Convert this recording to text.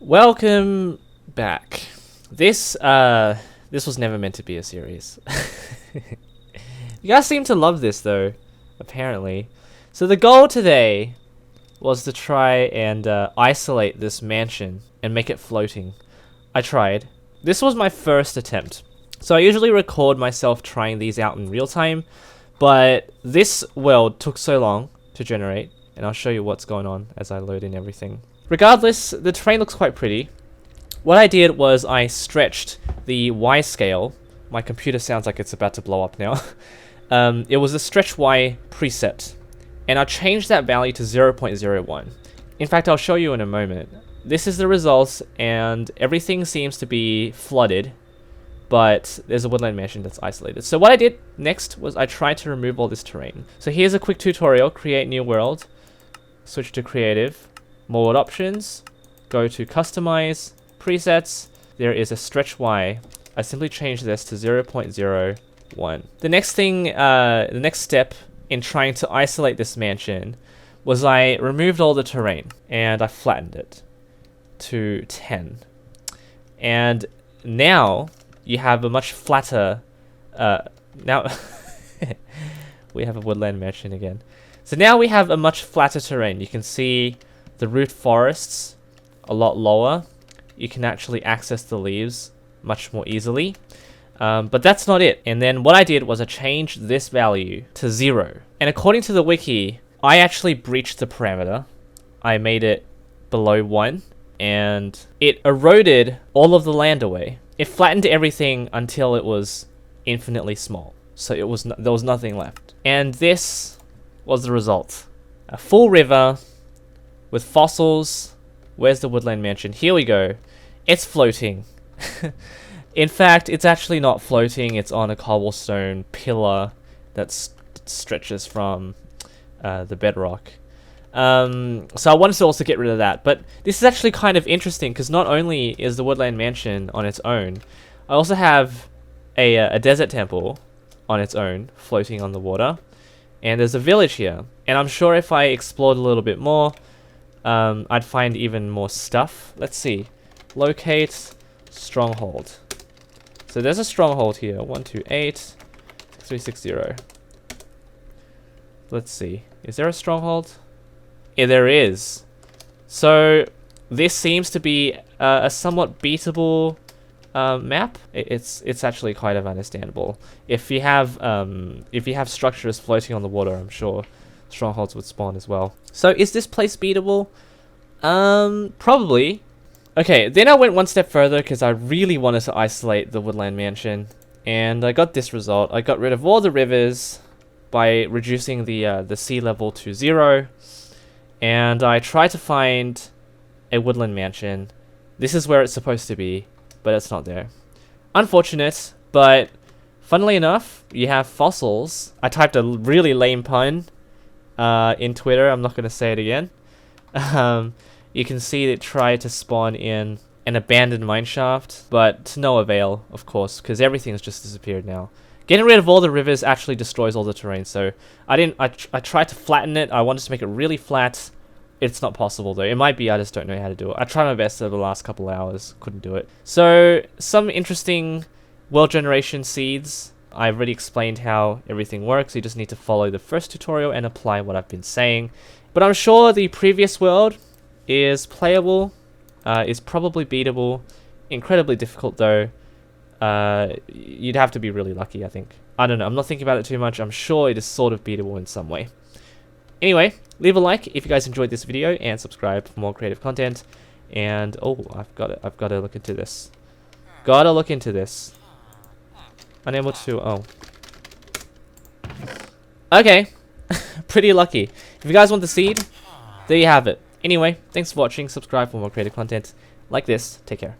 Welcome back. This was never meant to be a series. You guys seem to love this though, apparently. So the goal today was to try and isolate this mansion and make it floating. I tried. This was my first attempt. So I usually record myself trying these out in real time, but this world took so long to generate, and I'll show you what's going on as I load in everything. Regardless, the terrain looks quite pretty. What I did was I stretched the Y scale. My computer sounds like it's about to blow up now. It was a stretch Y preset, and I changed that value to 0.01. In fact, I'll show you in a moment. This is the results, and everything seems to be flooded, but there's a woodland mansion that's isolated. So what I did next was I tried to remove all this terrain. So here's a quick tutorial: create new world, switch to creative, more world options, go to customize, presets. There is a stretch Y. I simply changed this to 0.01. The next step in trying to isolate this mansion was I removed all the terrain and I flattened it to 10. And now you have a much flatter, now we have a woodland mansion again. So now we have a much flatter terrain. You can see the root forests a lot lower. You can actually access the leaves much more easily. But that's not it. And then what I did was I changed this value to 0. And according to the wiki, I actually breached the parameter. I made it below 1, and it eroded all of the land away. It flattened everything until it was infinitely small. So it was there was nothing left. And this was the result. A full river with fossils. Where's the woodland mansion? Here we go. It's floating. In fact, it's actually not floating. It's on a cobblestone pillar that stretches from the bedrock. So I wanted to also get rid of that. But this is actually kind of interesting because not only is the woodland mansion on its own, I also have a desert temple on its own, floating on the water. And there's a village here. And I'm sure if I explored a little bit more, I'd find even more stuff. Let's see. Locate stronghold. So there's a stronghold here. 128 360. Let's see. Is there a stronghold? Yeah, there is. So this seems to be a somewhat beatable map. It's actually kind of understandable. If you have structures floating on the water, I'm sure strongholds would spawn as well. So is this place beatable? Probably. Okay, then I went one step further because I really wanted to isolate the woodland mansion, and I got this result. I got rid of all the rivers by reducing the sea level to 0, and I tried to find a woodland mansion. This is where it's supposed to be, but it's not there. Unfortunate, but funnily enough, you have fossils. I typed a really lame pun in Twitter. I'm not going to say it again. You can see it tried to spawn in an abandoned mineshaft, but to no avail, of course, because everything's just disappeared now. Getting rid of all the rivers actually destroys all the terrain, so I tried to flatten it. I wanted to make it really flat. It's not possible though. It might be, I just don't know how to do it. I tried my best over the last couple hours, couldn't do it. So some interesting world generation seeds. I've already explained how everything works. You just need to follow the first tutorial and apply what I've been saying. But I'm sure the previous world is playable, is probably beatable. Incredibly difficult though. You'd have to be really lucky, I think. I don't know, I'm not thinking about it too much. I'm sure it is sort of beatable in some way. Anyway, leave a like if you guys enjoyed this video, and subscribe for more creative content. And oh, I've got to look into this. Gotta look into this. Unable to, oh. Okay. Pretty lucky. If you guys want the seed, there you have it. Anyway, thanks for watching. Subscribe for more creative content like this. Take care.